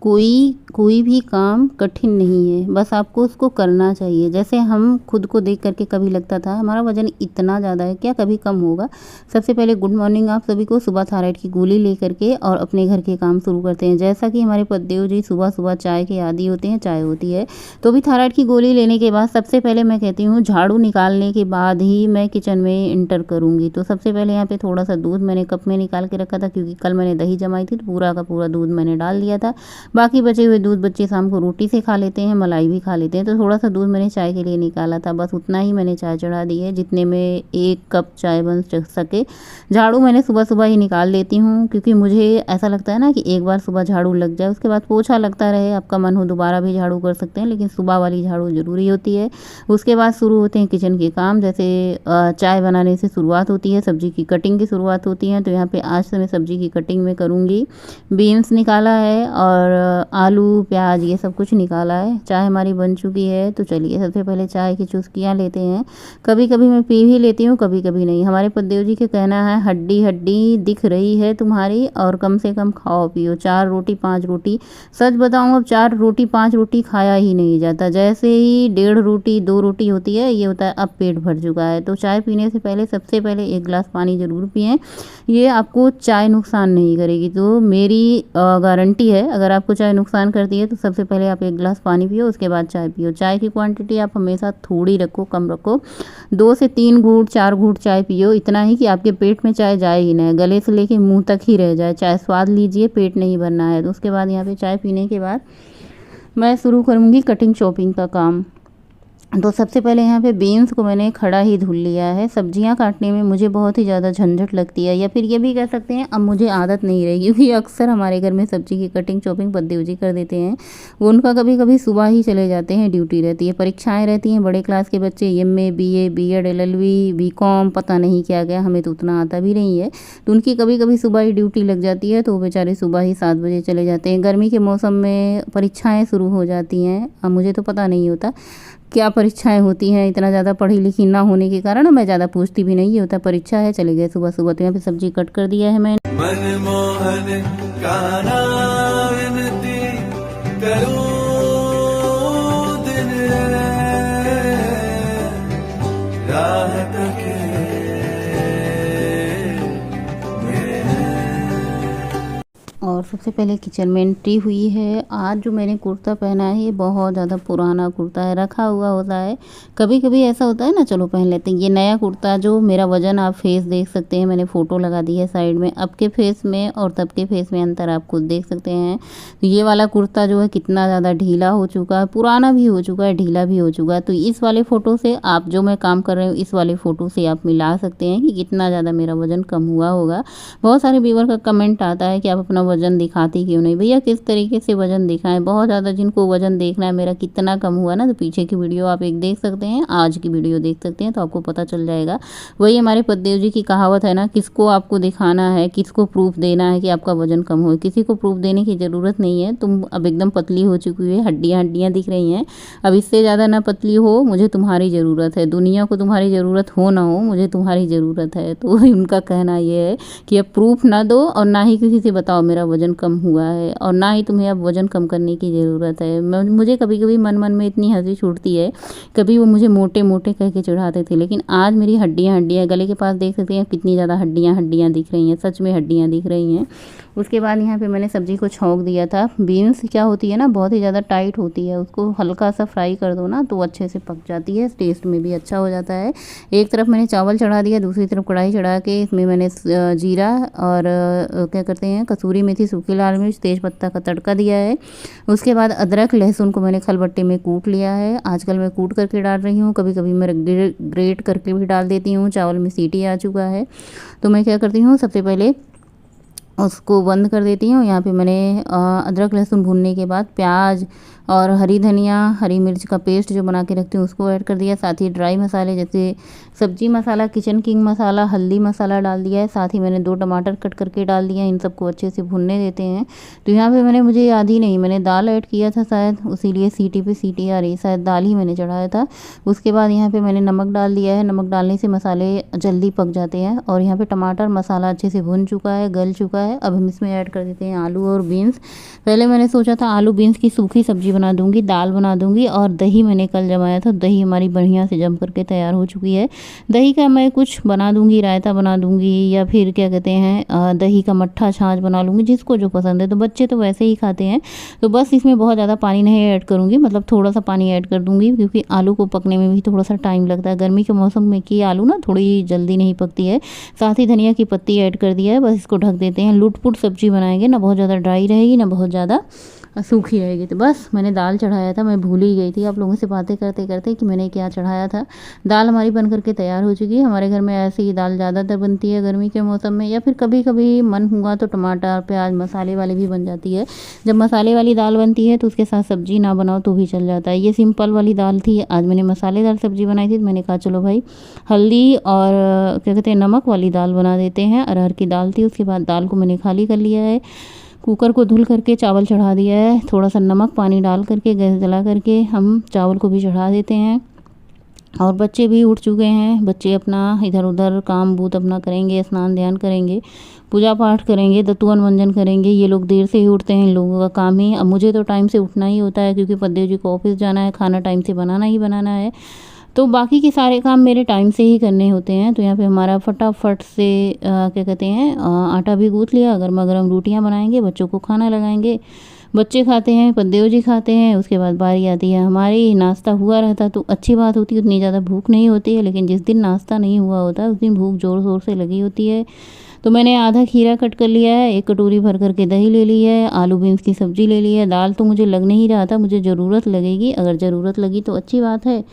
कोई भी काम कठिन नहीं है, बस आपको उसको करना चाहिए। जैसे हम खुद को देख करके कभी लगता था हमारा वज़न इतना ज़्यादा है, क्या कभी कम होगा? सबसे पहले गुड मॉर्निंग आप सभी को। सुबह थायराइड की गोली ले करके और अपने घर के काम शुरू करते हैं। जैसा कि हमारे पतिदेव जी सुबह-सुबह चाय के आदी होते हैं, चाय होती है, तो भी थायराइड की गोली लेने के बाद सबसे पहले मैं कहती हूँ झाड़ू निकालने के बाद ही मैं किचन में एंटर करूँगी। तो सबसे पहले यहाँ पे थोड़ा-सा दूध मैंने कप में निकाल के रखा था, क्योंकि कल मैंने दही जमाई थी, तो पूरा का पूरा दूध मैंने डाल दिया था। बाकी बचे हुए दूध बच्चे शाम को रोटी से खा लेते हैं, मलाई भी खा लेते हैं, तो थोड़ा सा दूध मैंने चाय के लिए निकाला था। बस उतना ही मैंने चाय चढ़ा दी है जितने में 1 कप चाय बन सके। झाड़ू मैंने सुबह सुबह ही निकाल लेती हूँ, क्योंकि मुझे ऐसा लगता है ना कि एक बार सुबह झाड़ू लग जाए, उसके बाद पोछा लगता रहे, आपका मन हो दोबारा भी झाड़ू कर सकते हैं, लेकिन सुबह वाली झाड़ू ज़रूरी होती है। उसके बाद शुरू होते हैं किचन के काम। जैसे चाय बनाने से शुरुआत होती है, सब्जी की कटिंग की शुरुआत होती है। तो यहाँ पे आज से मैं सब्जी की कटिंग में करूँगी। बीन्स निकाला है और आलू प्याज ये सब कुछ निकाला है। चाय हमारी बन चुकी है, तो चलिए सबसे पहले चाय की चुस्कियाँ लेते हैं। कभी कभी मैं पी भी लेती हूँ, कभी कभी नहीं। हमारे पतिदेव जी के कहना है हड्डी हड्डी दिख रही है तुम्हारी, और कम से कम खाओ पियो। 4 रोटी 5 रोटी, सच बताऊँ अब 4 रोटी 5 रोटी खाया ही नहीं जाता। जैसे ही 1.5 रोटी 2 रोटी होती है, ये होता है अब पेट भर चुका है। तो चाय पीने से पहले सबसे पहले 1 गिलास पानी ज़रूर पिएँ। ये आपको चाय नुकसान नहीं करेगी, तो मेरी गारंटी है। अगर आपको चाय नुकसान करती है तो सबसे पहले आप 1 गिलास पानी पियो, उसके बाद चाय पियो। चाय की क्वांटिटी आप हमेशा थोड़ी रखो, कम रखो। 2 से 3 घूंट 4 घूंट चाय पियो, इतना ही कि आपके पेट में चाय जाए ही ना, गले से लेके मुंह तक ही रह जाए। चाय स्वाद लीजिए, पेट नहीं भरना है। तो उसके बाद यहाँ पे चाय पीने के बाद मैं शुरू करूँगी कटिंग चॉपिंग का काम। तो सबसे पहले यहाँ पे बीन्स को मैंने खड़ा ही धुल लिया है। सब्जियाँ काटने में मुझे बहुत ही ज़्यादा झंझट लगती है, या फिर ये भी कह सकते हैं अब मुझे आदत नहीं रही, क्योंकि अक्सर हमारे घर में सब्जी की कटिंग चॉपिंग पतिदेव जी कर देते हैं। वो उनका कभी कभी सुबह ही चले जाते हैं, ड्यूटी रहती है, परीक्षाएँ रहती हैं। बड़े क्लास के बच्चे MA BA BEd LLB BCom पता नहीं क्या क्या, हमें तो उतना आता भी नहीं है। तो उनकी कभी कभी सुबह ही ड्यूटी लग जाती है, तो वो बेचारे सुबह ही 7 बजे चले जाते हैं। गर्मी के मौसम में परीक्षाएँ शुरू हो जाती हैं। अब मुझे तो पता नहीं होता क्या परीक्षाएं होती हैं, इतना ज़्यादा पढ़ी लिखी ना होने के कारण मैं ज़्यादा पूछती भी नहीं, ये होता परीक्षा है, चले गए सुबह सुबह। तो यहाँ पे सब्जी कट कर दिया है मैंने। मनमोहन का नाम विनती करूं दिन राह तके। और सबसे पहले किचन में एंट्री हुई है। आज जो मैंने कुर्ता पहना है ये बहुत ज़्यादा पुराना कुर्ता है, रखा हुआ होता है। कभी कभी ऐसा होता है ना, चलो पहन लेते हैं। ये नया कुर्ता, जो मेरा वज़न आप फेस देख सकते हैं, मैंने फ़ोटो लगा दी है साइड में। अब के फेस में और तब के फेस में अंतर आप खुद देख सकते हैं। तो ये वाला कुर्ता जो है कितना ज़्यादा ढीला हो चुका है, पुराना भी हो चुका है, ढीला भी हो चुका है। तो इस वाले फ़ोटो से आप, जो मैं काम कर रही हूँ, इस वाले फ़ोटो से आप मिला सकते हैं कि कितना ज़्यादा मेरा वज़न कम हुआ होगा। बहुत सारे व्यूअर का कमेंट आता है कि आप अपना वज़न दिखाती क्यों नहीं। भैया किस तरीके से वज़न दिखाएं, बहुत ज़्यादा जिनको वज़न देखना है मेरा कितना कम हुआ ना, तो पीछे की वीडियो आप एक देख सकते हैं, आज की वीडियो देख सकते हैं, तो आपको पता चल जाएगा। वही हमारे पतिदेव जी की कहावत है ना, किसको आपको दिखाना है, किसको प्रूफ देना है कि आपका वज़न कम हो। किसी को प्रूफ देने की ज़रूरत नहीं है। तुम अब एकदम पतली हो चुकी है, हड्डियाँ हड्डियाँ दिख रही हैं। अब इससे ज़्यादा ना पतली हो, मुझे तुम्हारी ज़रूरत है। दुनिया को तुम्हारी ज़रूरत हो ना हो, मुझे तुम्हारी ज़रूरत है। तो उनका कहना ये है कि अब प्रूफ ना दो, और ना ही किसी से बताओ मेरा वज़न कम हुआ है, और ना ही तुम्हें अब वज़न कम करने की ज़रूरत है। मुझे कभी कभी मन में इतनी हंसी छूटती है। कभी वो मुझे मोटे मोटे कह के चिढ़ाते थे, लेकिन आज मेरी हड्डियाँ हड्डियाँ, गले के पास देख सकते हैं कितनी ज़्यादा हड्डियाँ हड्डियाँ दिख रही हैं, सच में हड्डियाँ दिख रही हैं। उसके बाद यहाँ पे मैंने सब्ज़ी को छौंक दिया था। बीन्स क्या होती है ना, बहुत ही ज़्यादा टाइट होती है, उसको हल्का सा फ्राई कर दो ना तो अच्छे से पक जाती है, टेस्ट में भी अच्छा हो जाता है। एक तरफ मैंने चावल चढ़ा दिया, दूसरी तरफ कढ़ाई चढ़ा के इसमें मैंने जीरा और क्या करते हैं, कसूरी मेथी, सूखी लाल मिर्च, तेज पत्ता का तड़का दिया है। उसके बाद अदरक लहसुन को मैंने खलबट्टे में कूट लिया है। आजकल मैं कूट करके डाल रही हूँ, कभी कभी मैं ग्रेट करके भी डाल देती हूँ। चावल में सीटी आ चुका है, तो मैं क्या करती हूँ, सबसे पहले उसको बंद कर देती हूँ। यहाँ पे मैंने अदरक लहसुन भूनने के बाद प्याज और हरी धनिया, हरी मिर्च का पेस्ट जो बना के रखती हूँ उसको ऐड कर दिया। साथ ही ड्राई मसाले जैसे सब्जी मसाला, किचन किंग मसाला, हल्दी मसाला डाल दिया है। साथ ही मैंने 2 टमाटर कट करके डाल दिया। इन सबको अच्छे से भुनने देते हैं। तो यहाँ पे मुझे याद ही नहीं, मैंने दाल ऐड किया था शायद, इसीलिए सीटी पे सीटी आ रही, शायद दाल ही मैंने चढ़ाया था। उसके बाद यहाँ पे मैंने नमक डाल दिया है। नमक डालने से मसाले जल्दी पक जाते हैं। और यहाँ पे टमाटर मसाला अच्छे से भुन चुका है, गल चुका है। अब हम इसमें ऐड कर देते हैं आलू और बीन्स। पहले मैंने सोचा था आलू बीन्स की सूखी सब्जी बना दूंगी, दाल बना दूंगी। और दही मैंने कल जमाया था, दही हमारी बढ़िया से जम करके तैयार हो चुकी है। दही का मैं कुछ बना दूंगी, रायता बना दूंगी, या फिर क्या कहते हैं दही का मट्ठा छाछ बना लूँगी, जिसको जो पसंद है। तो बच्चे तो वैसे ही खाते हैं, तो बस इसमें बहुत ज़्यादा पानी नहीं ऐड करूँगी, मतलब थोड़ा सा पानी ऐड कर दूँगी, क्योंकि आलू को पकने में भी थोड़ा सा टाइम लगता है। गर्मी के मौसम में की आलू ना थोड़ी जल्दी नहीं पकती है। साथ ही धनिया की पत्ती ऐड कर दिया है। बस इसको ढक देते हैं। लुट-पुट सब्जी बनाएंगे, ना बहुत ज़्यादा ड्राई रहेगी ना बहुत ज़्यादा सूखी रहेगी। तो बस मैंने दाल चढ़ाया था, मैं भूल ही गई थी आप लोगों से बातें करते करते कि मैंने क्या चढ़ाया था। दाल हमारी बन करके तैयार हो चुकी है। हमारे घर में ऐसे ही दाल ज़्यादातर बनती है गर्मी के मौसम में, या फिर कभी कभी मन हुआ तो टमाटर प्याज मसाले वाली भी बन जाती है। जब मसाले वाली दाल बनती है तो उसके साथ सब्जी ना बनाओ तो भी चल जाता है। ये सिंपल वाली दाल थी, आज मैंने मसालेदार सब्जी बनाई थी। तो मैंने कहा चलो भाई हल्दी और क्या कहते हैं नमक वाली दाल बना देते हैं। अरहर की दाल थी। उसके बाद दाल को मैंने खाली कर लिया है, कुकर को धुल करके चावल चढ़ा दिया है। थोड़ा सा नमक पानी डाल करके गैस जला करके हम चावल को भी चढ़ा देते हैं। और बच्चे भी उठ चुके हैं। बच्चे अपना इधर उधर काम बूत अपना करेंगे, स्नान ध्यान करेंगे, पूजा पाठ करेंगे, दतुअन मंजन करेंगे। ये लोग देर से ही उठते हैं, इन लोगों का काम ही। अब मुझे तो टाइम से उठना ही होता है, क्योंकि पद्देव जी को ऑफिस जाना है, खाना टाइम से बनाना ही बनाना है। तो बाकी के सारे काम मेरे टाइम से ही करने होते हैं। तो यहाँ पे हमारा फटाफट से क्या कहते हैं आटा भी गूँथ लिया, गर्मा गर्म रोटियाँ बनाएंगे, बच्चों को खाना लगाएंगे। बच्चे खाते हैं, पद्देव जी खाते हैं। उसके बाद बारी आती है हमारी। नाश्ता हुआ रहता तो अच्छी बात होती, उतनी ज़्यादा भूख नहीं होती है। लेकिन जिस दिन नाश्ता नहीं हुआ होता उस दिन भूख ज़ोर ज़ोर से लगी होती है। तो मैंने आधा खीरा कट कर लिया है, 1 कटोरी भर करके दही ले ली है, आलू बीन्स की सब्ज़ी ले ली है। दाल तो मुझे लग नहीं रहा था, मुझे ज़रूरत लगेगी। अगर ज़रूरत लगी तो अच्छी बात है,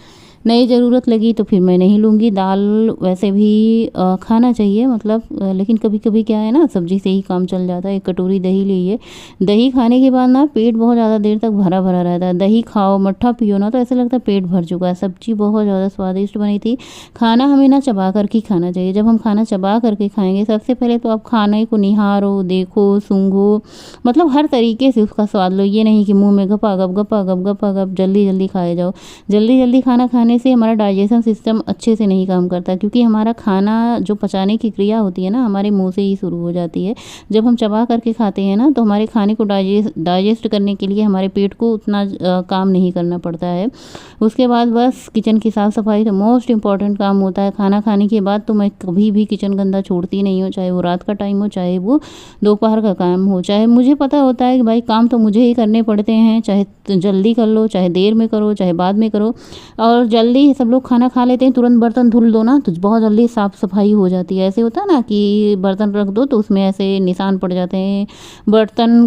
नहीं ज़रूरत लगी तो फिर मैं नहीं लूँगी। दाल वैसे भी खाना चाहिए, मतलब लेकिन कभी कभी क्या है ना, सब्जी से ही काम चल जाता है। 1 कटोरी दही ली है। दही खाने के बाद ना पेट बहुत ज़्यादा देर तक भरा भरा रहता है। दही खाओ, मट्ठा पियो ना, तो ऐसा लगता है पेट भर चुका है। सब्जी बहुत ज़्यादा स्वादिष्ट बनी थी। खाना हमें ना चबा कर के खाना चाहिए। जब हम खाना चबा करके खाएंगे, सबसे पहले तो आप खाने को निहारो, देखो, सूंघो, मतलब हर तरीके से उसका स्वाद लो। ये नहीं कि मुँह में गपा गप जल्दी जल्दी खाए जाओ। जल्दी जल्दी खाना खाने से हमारा डाइजेशन सिस्टम अच्छे से नहीं काम करता, क्योंकि हमारा खाना जो पचाने की क्रिया होती है ना, हमारे मुंह से ही शुरू हो जाती है। जब हम चबा करके खाते हैं ना, तो हमारे खाने को डाइजेस्ट करने के लिए हमारे पेट को उतना काम नहीं करना पड़ता है। उसके बाद बस किचन की साफ़ सफाई तो मोस्ट इम्पॉर्टेंट काम होता है। खाना खाने के बाद तो मैं कभी भी किचन गंदा छोड़ती नहीं हूँ, चाहे वो रात का टाइम हो, चाहे वो दोपहर का काम हो। चाहे मुझे पता होता है कि भाई काम तो मुझे ही करने पड़ते हैं, चाहे जल्दी कर लो, चाहे देर में करो, चाहे बाद में करो। और जल्दी सब लोग खाना खा लेते हैं, तुरंत बर्तन धुल दो ना तो बहुत जल्दी साफ़ सफाई हो जाती है। ऐसे होता है ना कि बर्तन रख दो तो उसमें ऐसे निशान पड़ जाते हैं, बर्तन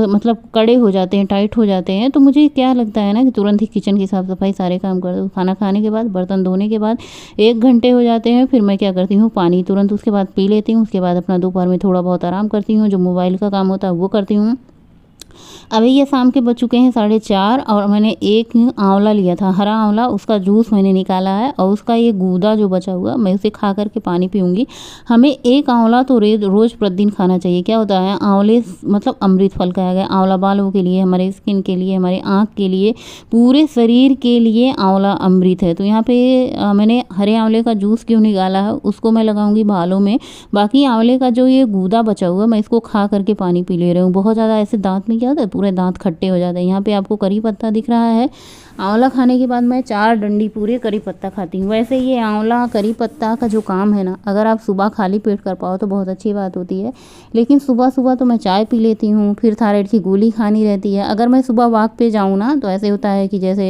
मतलब कड़े हो जाते हैं, टाइट हो जाते हैं। तो मुझे क्या लगता है ना कि तुरंत ही किचन की साफ़ सफाई सारे काम कर दो। खाना खाने के बाद, बर्तन धोने के बाद 1 घंटे हो जाते हैं। फिर मैं क्या करती हूँ, पानी तुरंत उसके बाद पी लेती हूँ। उसके बाद अपना दोपहर में थोड़ा बहुत आराम करती हूँ, जो मोबाइल का काम होता है वो करती हूँ। अभी ये शाम के बज चुके हैं 4:30, और मैंने एक आंवला लिया था, हरा आंवला, उसका जूस मैंने निकाला है। और उसका ये गूदा जो बचा हुआ, मैं उसे खा करके पानी पीऊँगी। हमें एक आंवला तो रोज़ प्रतिदिन खाना चाहिए। क्या होता है, आंवले मतलब अमृत फल कहा गया। आंवला बालों के लिए, हमारे स्किन के लिए, हमारे आँख के लिए, पूरे शरीर के लिए आंवला अमृत है। तो यहाँ पे मैंने हरे आंवले का जूस क्यों निकाला है, उसको मैं लगाऊंगी बालों में। बाकी आंवले का जो ये गूदा बचा हुआ, मैं इसको खा करके पानी पी ले रही हूँ। बहुत ज़्यादा ऐसे दांत में क्या होता है, पूरे दांत खट्टे हो जाते हैं। यहाँ पे आपको करी पत्ता दिख रहा है। आंवला खाने के बाद मैं 4 डंडी पूरे करी पत्ता खाती हूँ। वैसे ये आंवला करी पत्ता का जो काम है ना, अगर आप सुबह खाली पेट कर पाओ तो बहुत अच्छी बात होती है। लेकिन सुबह सुबह तो मैं चाय पी लेती हूँ, फिर थायराइड की गोली खानी रहती है। अगर मैं सुबह वॉक पे जाऊँ ना, तो ऐसे होता है कि जैसे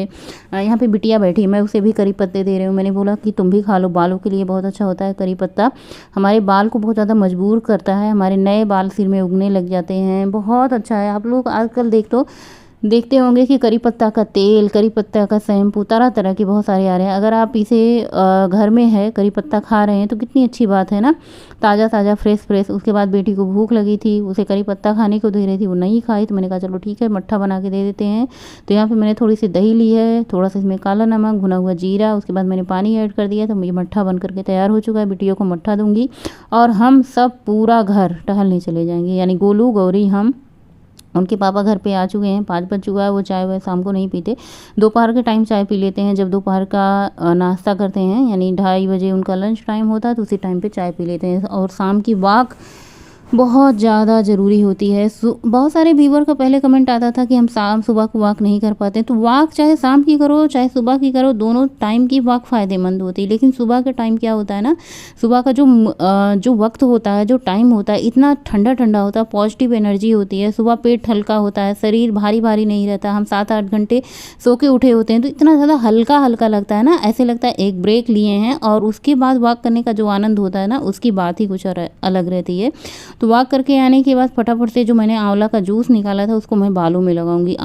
यहाँ पे बिटिया बैठी, मैं उसे भी करी पत्ते दे रही हूँ। मैंने बोला कि तुम भी खा लो, बालों के लिए बहुत अच्छा होता है करी पत्ता। हमारे बाल को बहुत ज़्यादा मजबूर करता है, हमारे नए बाल सिर में उगने लग जाते हैं। बहुत अच्छा है। आप लोग आजकल देख लो, देखते होंगे कि करी पत्ता का तेल, करी पत्ता का शैम्पू, तरह तरह के बहुत सारे आ रहे हैं। अगर आप इसे घर में है करी पत्ता खा रहे हैं तो कितनी अच्छी बात है ना, ताज़ा ताज़ा फ्रेश फ्रेश। उसके बाद बेटी को भूख लगी थी, उसे करी पत्ता खाने को दे रही थी, वो नहीं खाई तो मैंने कहा चलो ठीक है मट्ठा बना के दे देते हैं। तो यहाँ पे मैंने थोड़ी सी दही ली है, थोड़ा सा इसमें काला नमक, भुना हुआ जीरा, उसके बाद मैंने पानी ऐड कर दिया। तो ये मट्ठा बन करके तैयार हो चुका है। बेटियों को मट्ठा दूंगी और हम सब पूरा घर टहलने चले जाएंगे, यानी गोलू गौरी हम। उनके पापा घर पे आ चुके हैं, 5 बज चुका है। वो चाय वह शाम को नहीं पीते, दोपहर के टाइम चाय पी लेते हैं। जब दोपहर का नाश्ता करते हैं, यानी 2:30 बजे उनका लंच टाइम होता है, तो उसी टाइम पे चाय पी लेते हैं। और शाम की वॉक बहुत ज़्यादा ज़रूरी होती है। बहुत सारे व्यूवर का पहले कमेंट आता था कि हम शाम सुबह को वॉक नहीं कर पाते। तो वॉक चाहे शाम की करो चाहे सुबह की करो, दोनों टाइम की वॉक फ़ायदेमंद होती है। लेकिन सुबह के टाइम क्या होता है ना, सुबह का जो वक्त होता है, जो टाइम होता है, इतना ठंडा ठंडा होता है, पॉजिटिव एनर्जी होती है। सुबह पेट हल्का होता है, शरीर भारी भारी नहीं रहता। हम 7-8 घंटे सो के उठे होते हैं तो इतना ज़्यादा हल्का हल्का लगता है ना, ऐसे लगता है एक ब्रेक लिए हैं। और उसके बाद वॉक करने का जो आनंद होता है ना, उसकी बात ही कुछ अलग रहती है। तो वॉक करके आने के बाद फटाफट से जो मैंने आंवला का जूस निकाला था उसको मैं बालों में लगाऊंगी।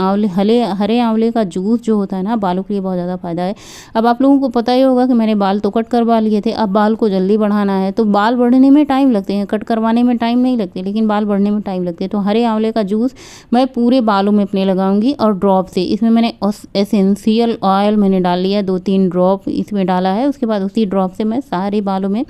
हरे आंवले का जूस जो होता है ना, बालों के लिए बहुत ज़्यादा फ़ायदा है। अब आप लोगों को पता ही होगा कि मैंने बाल तो कट करवा लिए थे, अब बाल को जल्दी बढ़ाना है। तो बाल बढ़ने में टाइम लगते हैं, कट करवाने में टाइम नहीं लगते, लेकिन बाल बढ़ने में टाइम लगते हैं। तो हरे आंवले का जूस मैं पूरे बालों में अपने लगाऊंगी। और ड्रॉप से इसमें मैंने एसेंशियल ऑयल मैंने डाल लिया, 2-3 ड्रॉप इसमें डाला है। उसके बाद उसी ड्रॉप से मैं सारे बालों में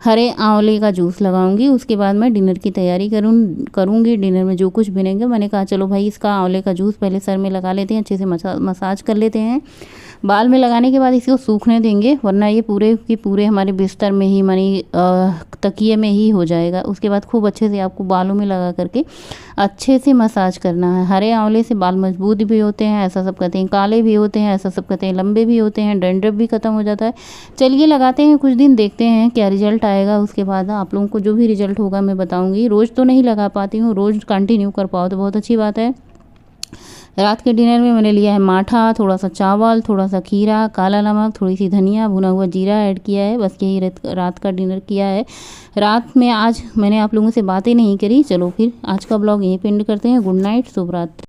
हरे आंवले का जूस लगाऊंगी। उसके बाद मैं डिनर की तैयारी करूंगी। डिनर में जो कुछ बनेगा, मैंने कहा चलो भाई इसका आंवले का जूस पहले सर में लगा लेते हैं, अच्छे से मसाज कर लेते हैं। बाल में लगाने के बाद इसको सूखने देंगे, वरना ये पूरे के पूरे हमारे बिस्तर में ही, मानी तकिए में ही हो जाएगा। उसके बाद खूब अच्छे से आपको बालों में लगा करके अच्छे से मसाज करना है। हरे आंवले से बाल मजबूत भी होते हैं, ऐसा सब कहते हैं, काले भी होते हैं, ऐसा सब कहते हैं, लंबे भी होते हैं, डैंड्रफ भी खत्म हो जाता है। चलिए लगाते हैं, कुछ दिन देखते हैं क्या रिजल्ट आएगा। उसके बाद आप लोगों को जो भी रिजल्ट होगा मैं बताऊंगी। रोज़ तो नहीं लगा पाती हूँ, रोज़ कंटिन्यू कर पाओ तो बहुत अच्छी बात है। रात के डिनर में मैंने लिया है माठा, थोड़ा सा चावल, थोड़ा सा खीरा, काला नमक, थोड़ी सी धनिया, भुना हुआ जीरा ऐड किया है। बस यही रात का डिनर किया है। रात में आज मैंने आप लोगों से बातें नहीं करी। चलो फिर आज का ब्लॉग यहीं पे एंड करते हैं। गुड नाइट, शुभ रात्रि।